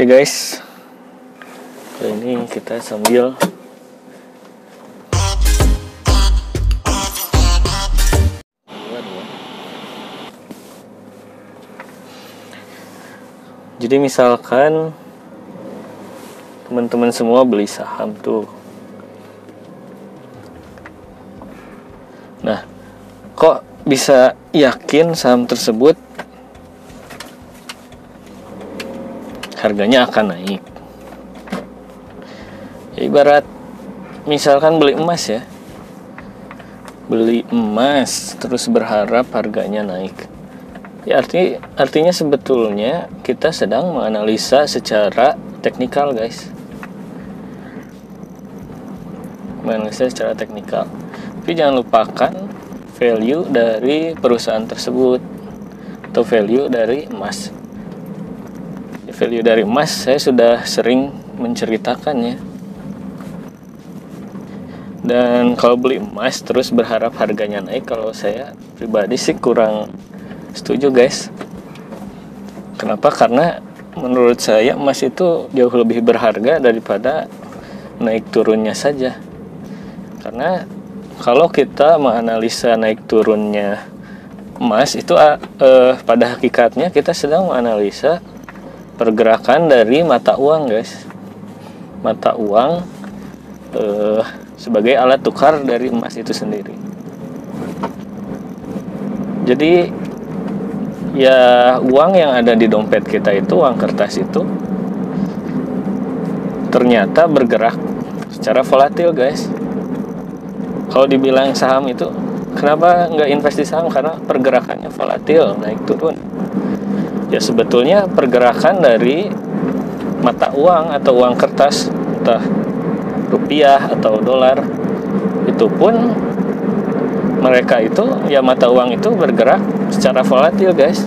Oke guys, kali ini kita sambil jadi misalkan teman-teman semua beli saham tuh. Nah, kok bisa yakin saham tersebut harganya akan naik? Ya, ibarat misalkan beli emas ya. Beli emas terus berharap harganya naik. Ya artinya sebetulnya kita sedang menganalisa secara teknikal, guys. Menganalisa secara teknikal. Tapi jangan lupakan value dari perusahaan tersebut atau value dari emas. Value dari emas saya sudah sering menceritakannya. Dan kalau beli emas terus berharap harganya naik, kalau saya pribadi sih kurang setuju, guys. Kenapa? Karena menurut saya emas itu jauh lebih berharga daripada naik turunnya saja. Karena kalau kita menganalisa naik turunnya emas itu pada hakikatnya kita sedang menganalisa pergerakan dari mata uang, guys. Mata uang sebagai alat tukar dari emas itu sendiri. Jadi ya uang yang ada di dompet kita itu, uang kertas itu ternyata bergerak secara volatil, guys. Kalau dibilang saham itu, kenapa nggak investasi saham? Karena pergerakannya volatil, naik turun. Ya sebetulnya pergerakan dari mata uang atau uang kertas, entah rupiah atau dolar, itu pun mereka itu, ya mata uang itu bergerak secara volatil, guys.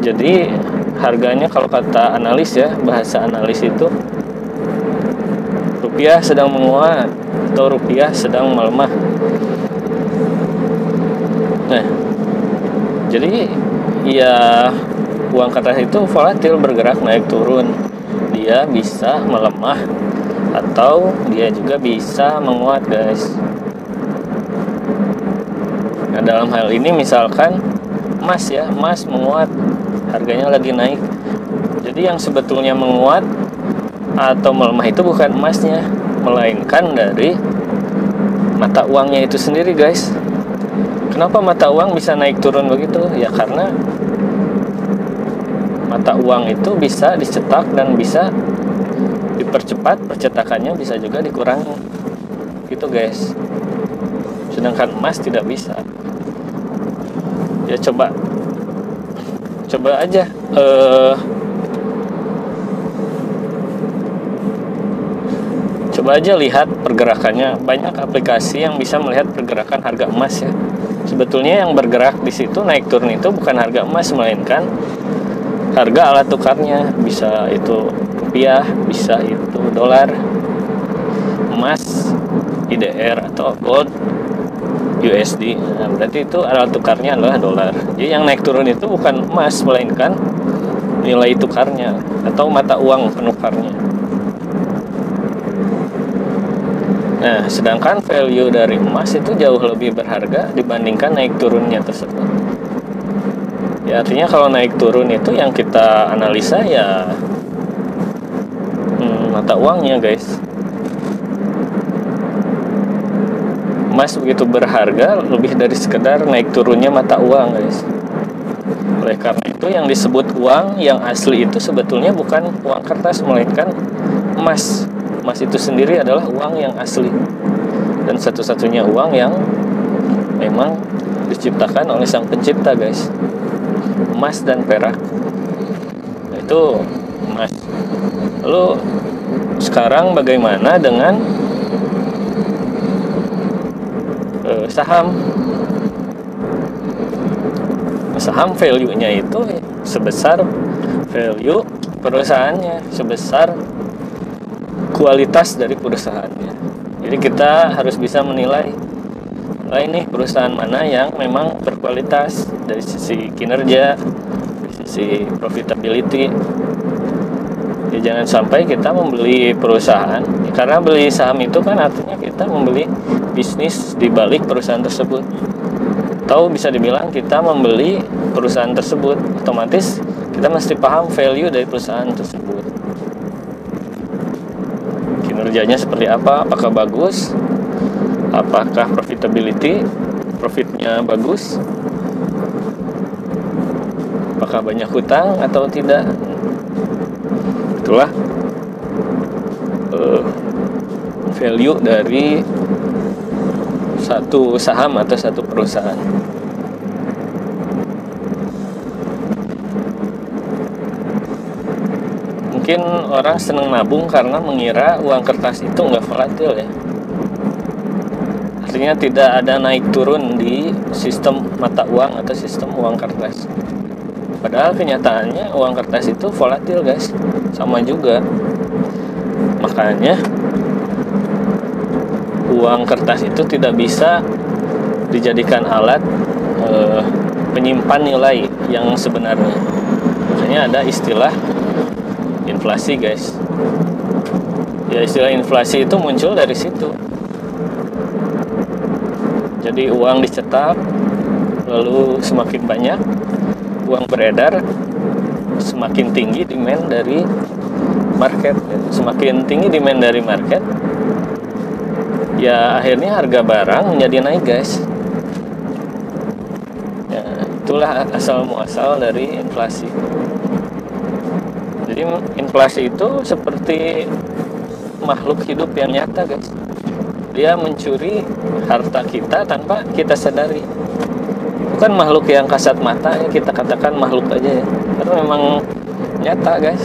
Jadi harganya kalau kata analis ya, bahasa analis itu rupiah sedang menguat atau rupiah sedang melemah. Nah, jadi ya uang kertas itu volatil, bergerak naik turun. Dia bisa melemah atau dia juga bisa menguat, guys. Nah, dalam hal ini misalkan emas ya, emas menguat, harganya lagi naik. Jadi yang sebetulnya menguat atau melemah itu bukan emasnya, melainkan dari mata uangnya itu sendiri, guys. Kenapa mata uang bisa naik turun begitu? Ya karena mata uang itu bisa dicetak dan bisa dipercepat, percetakannya bisa juga dikurangi, gitu, guys. Sedangkan emas tidak bisa. Ya coba aja coba aja lihat pergerakannya. Banyak aplikasi yang bisa melihat pergerakan harga emas ya. Sebetulnya yang bergerak di situ naik turun itu bukan harga emas, melainkan harga alat tukarnya. Bisa itu rupiah, bisa itu dolar, emas, IDR atau gold, USD. Nah, berarti itu alat tukarnya adalah dolar. Jadi yang naik turun itu bukan emas, melainkan nilai tukarnya atau mata uang penukarnya. Nah, sedangkan value dari emas itu jauh lebih berharga dibandingkan naik turunnya tersebut. Ya artinya kalau naik turun itu yang kita analisa ya mata uangnya, guys. Emas begitu berharga lebih dari sekedar naik turunnya mata uang, guys. Oleh karena itu yang disebut uang yang asli itu sebetulnya bukan uang kertas, melainkan emas. Emas itu sendiri adalah uang yang asli dan satu-satunya uang yang memang diciptakan oleh sang pencipta, guys. Emas dan perak, itu emas. Lalu sekarang bagaimana dengan saham? Saham value-nya itu sebesar value perusahaannya, sebesar kualitas dari perusahaannya. Jadi kita harus bisa menilai ini perusahaan mana yang memang berkualitas dari sisi kinerja, dari sisi profitability. Ya, jangan sampai kita membeli perusahaan, karena beli saham itu kan artinya kita membeli bisnis di balik perusahaan tersebut. Atau bisa dibilang kita membeli perusahaan tersebut, otomatis kita mesti paham value dari perusahaan tersebut. Kinerjanya seperti apa, apakah bagus, apakah profitnya bagus, apakah banyak hutang atau tidak. Itulah value dari satu saham atau satu perusahaan. Mungkin orang senang nabung karena mengira uang kertas itu nggak volatil ya. Artinya tidak ada naik turun di sistem mata uang atau sistem uang kertas. Padahal kenyataannya uang kertas itu volatil guys, sama juga. Makanya uang kertas itu tidak bisa dijadikan alat penyimpan nilai yang sebenarnya. Makanya ada istilah inflasi guys. Ya, istilah inflasi itu muncul dari situ. Jadi uang dicetak, lalu semakin banyak uang beredar, semakin tinggi demand dari market. Semakin tinggi demand dari market, ya akhirnya harga barang menjadi naik guys. Ya, itulah asal muasal dari inflasi. Jadi inflasi itu seperti makhluk hidup yang nyata guys. Dia mencuri harta kita tanpa kita sadari. Bukan makhluk yang kasat mata ya, kita katakan makhluk aja ya, karena memang nyata guys.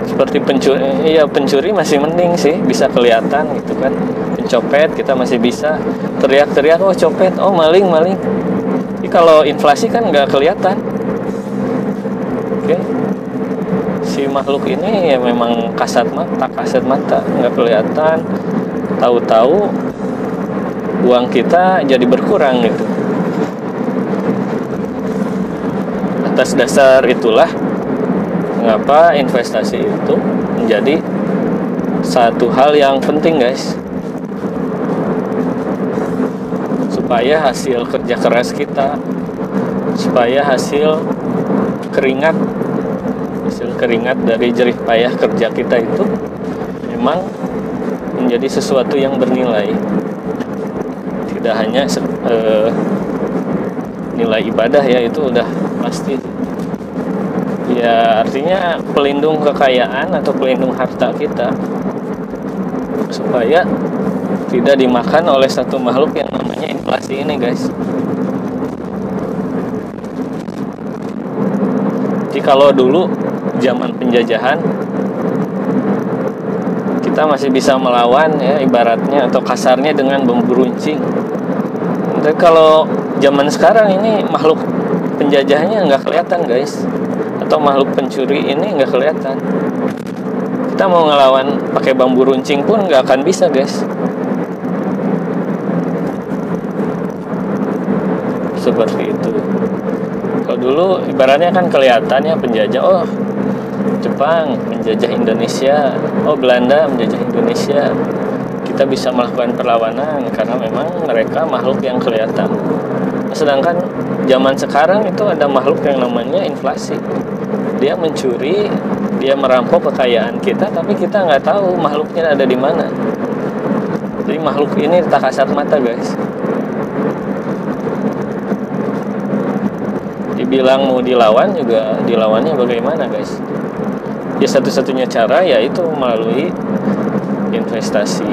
Seperti pencuri masih mending sih, bisa kelihatan gitu kan. Pencopet kita masih bisa teriak-teriak, oh copet, oh maling. Tapi kalau inflasi kan nggak kelihatan. Oke. Si makhluk ini ya memang kasat mata, nggak kelihatan. Tahu-tahu uang kita jadi berkurang gitu. Atas dasar itulah mengapa investasi itu menjadi satu hal yang penting guys, supaya hasil kerja keras kita, supaya hasil keringat dari jerih payah kerja kita itu memang menjadi sesuatu yang bernilai, tidak hanya nilai ibadah ya, itu udah pasti ya, artinya pelindung kekayaan atau pelindung harta kita supaya tidak dimakan oleh satu makhluk yang namanya inflasi ini guys. Jadi kalau dulu zaman penjajahan kita masih bisa melawan ya, ibaratnya atau kasarnya dengan bambu runcing. Tapi kalau zaman sekarang ini makhluk penjajahnya nggak kelihatan guys, atau makhluk pencuri ini nggak kelihatan. Kita mau ngelawan pakai bambu runcing pun nggak akan bisa guys. Seperti itu. Kalau dulu ibaratnya kan kelihatan ya penjajah, oh Jepang menjajah Indonesia, oh Belanda menjajah Indonesia. Kita bisa melakukan perlawanan karena memang mereka makhluk yang kelihatan. Sedangkan zaman sekarang itu ada makhluk yang namanya inflasi. Dia mencuri, dia merampok kekayaan kita, tapi kita nggak tahu makhluknya ada di mana. Jadi makhluk ini tak kasat mata guys. Dibilang mau dilawan juga, dilawannya bagaimana guys? Ya satu-satunya cara yaitu melalui investasi.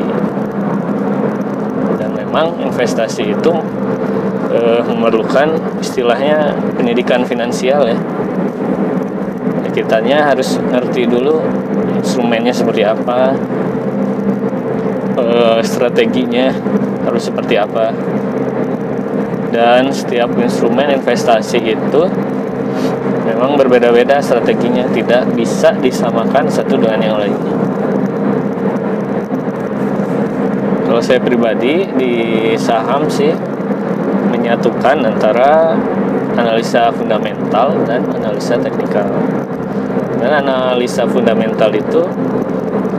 Dan memang investasi itu memerlukan istilahnya pendidikan finansial ya. Kitanya harus ngerti dulu instrumennya seperti apa, strateginya harus seperti apa, dan setiap instrumen investasi itu memang berbeda-beda strateginya, tidak bisa disamakan satu dengan yang lainnya. Kalau saya pribadi di saham sih menyatukan antara analisa fundamental dan analisa teknikal. Dan analisa fundamental itu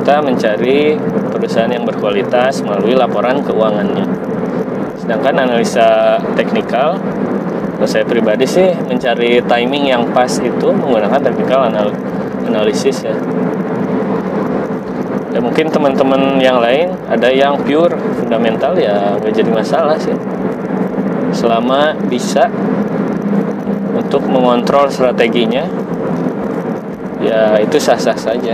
kita mencari perusahaan yang berkualitas melalui laporan keuangannya. Sedangkan analisa teknikal, kalau saya pribadi sih mencari timing yang pas itu menggunakan technical analisis ya. Ya mungkin teman-teman yang lain ada yang pure fundamental ya nggak jadi masalah sih. Selama bisa untuk mengontrol strateginya, ya itu sah-sah saja.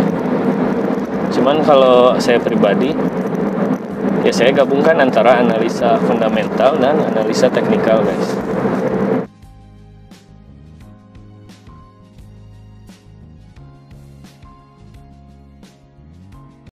Cuman kalau saya pribadi, ya saya gabungkan antara analisa fundamental dan analisa teknikal guys.